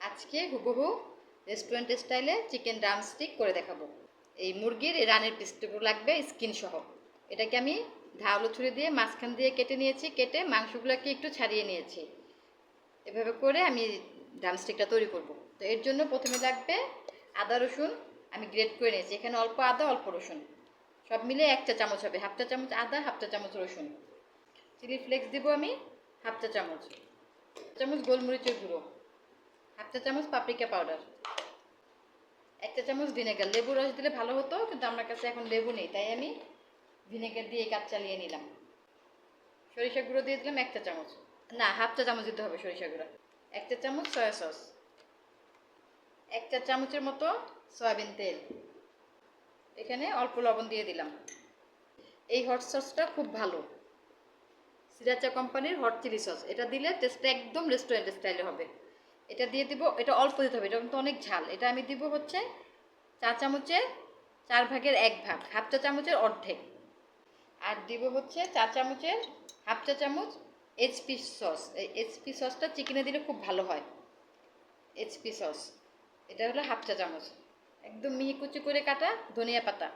আজকে হুবহু রেস্টুরেন্ট স্টাইলে চিকেন ড্রামস্টিক করে দেখাবো। এই মুরগির রানের পিসটুকু লাগবে স্কিন সহ। এটাকে আমি ধারালো ছুরি দিয়ে মাঝখান দিয়ে কেটে নিয়েছি, কেটে মাংসগুলোকে একটু ছাড়িয়ে নিয়েছি। এভাবে করে আমি ড্রামস্টিকটা তৈরি করব। তো এর জন্য প্রথমে লাগবে আদা রসুন। আমি গ্রেট করে নিয়েছি, এখানে অল্প আদা অল্প রসুন, সব মিলে 1 চা চামচ হবে। হাফ চা চামচ আদা, হাফ চা চামচ রসুন। চিলি ফ্লেক্স দিব আমি হাফ চা চামচ, চামচ গোলমরিচের গুঁড়ো, হাফ চা চামচ পাপরিকা পাউডার, 1 চা চামচ ভিনেগার। লেবু রস দিলে ভালো হতো, কিন্তু আমার কাছে এখন লেবু নেই, তাই আমি ভিনেগার দিয়ে কাজ চালিয়ে নিলাম। সরিষা গুঁড়ো দিয়ে দিলাম 1 চা চামচ, না হাফ চা চামচ দিতে হবে সরিষা গুঁড়ো। 1 চা চামচ সয়া সস, 1 চা চামচের মতো সয়াবিন তেল, এখানে অল্প লবণ দিয়ে দিলাম। এই হট সসটা খুব ভালো, সিরাচা কোম্পানির হট চিলি সস। এটা দিলে টেস্টটা একদম রেস্টুরেন্ট স্টাইলে হবে। এটা দিয়ে দিব, এটা অল্প দিতে হবে, এটা কিন্তু অনেক ঝাল। এটা আমি দিব হচ্ছে চা চামচের 4 ভাগের 1 ভাগ, হাফ চা চামচের অর্ধেক। আর দিব হচ্ছে চা চামচের হাফ চা চামচ এইচপি সস। এই এইচপি সসটা চিকেনে দিলে খুব ভালো হয়। এইচপি সস এটা হলো হাফ চা চামচ। একদম মিহি কুচি করে কাটা ধনিয়া পাতা।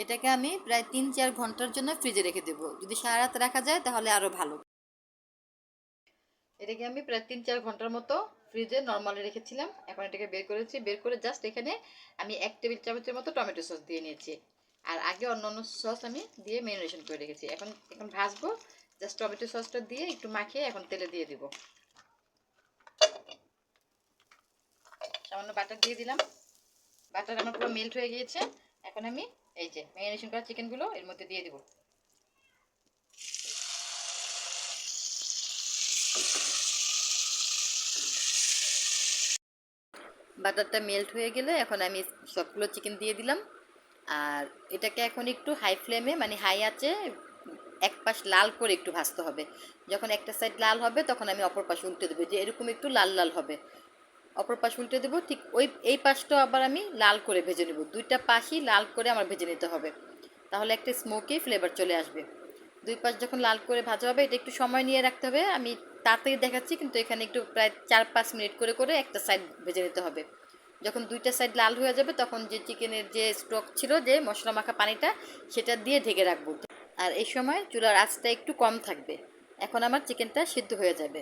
এটাকে আমি প্রায় 3-4 ঘন্টার জন্য ফ্রিজে রেখে দেবো। যদি সারা রাত রাখা যায় তাহলে আরও ভালো। এটাকে আমি প্রায় 3-4 ঘন্টার মতো ফ্রিজে নর্মালি রেখেছিলাম। এখন এটাকে বের করেছি, বের করে জাস্ট এখানে আমি 1 টেবিল চামচের মতো টমেটো সস দিয়ে নিয়েছি। আর আগে অন্য সস আমি দিয়ে ম্যারিনেশন করে রেখেছি। এখন এখন ভাজবো। জাস্ট টমেটো সসটা দিয়ে একটু মাখিয়ে এখন তেলে দিয়ে দিব। সামান্য বাটার দিয়ে দিলাম। বাটার আমার পুরো মেল্ট হয়ে গিয়েছে। এখন আমি এই যে ম্যারিনেশন করা চিকেনগুলো এর মধ্যে দিয়ে দিব। বাটারটা মেল্ট হয়ে গেলে এখন আমি সবগুলো চিকেন দিয়ে দিলাম। আর এটাকে এখন একটু হাই ফ্লেমে, মানে হাই আঁচে এক পাশ লাল করে একটু ভাজতে হবে। যখন একটা সাইড লাল হবে তখন আমি অপর পাশ উল্টে দেবো, যে এরকম একটু লাল লাল হবে। অপর পাশ উল্টে দেবো, ঠিক এই পাশটাও আবার আমি লাল করে ভেজে নেব। দুইটা পাশই লাল করে আমার ভেজে নিতে হবে, তাহলে একটা স্মোকি ফ্লেভার চলে আসবে। দুই পাশ যখন লাল করে ভাজা হবে, এটা একটু সময় নিয়ে রাখতে হবে। আমি তাড়াতাড়ি দেখাচ্ছি, কিন্তু এখানে একটু প্রায় 4-5 মিনিট করে করে একটা সাইড ভেজে নিতে হবে। যখন দুইটা সাইড লাল হয়ে যাবে তখন যে চিকেনের যে স্টক ছিল, যে মশলা মাখা পানিটা, সেটা দিয়ে ঢেকে রাখবো। আর এই সময় চুলার আঁচটা একটু কম থাকবে। এখন আমার চিকেনটা সিদ্ধ হয়ে যাবে।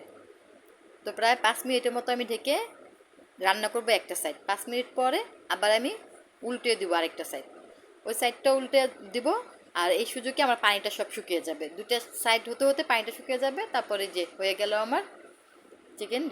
তো প্রায় 5 মিনিটের মতো আমি ঢেকে রান্না করব একটা সাইড। 5 মিনিট পরে আবার আমি উল্টে দিব আরেকটা সাইড। ওই সাইডটা উল্টে দিব। আর এই সুযোগে আমার পানিটা সব শুকিয়ে যাবে। দুটো সাইড হতে হতে পানিটা শুকিয়ে যাবে। তারপরে যে হয়ে গেল আমার চিকেন।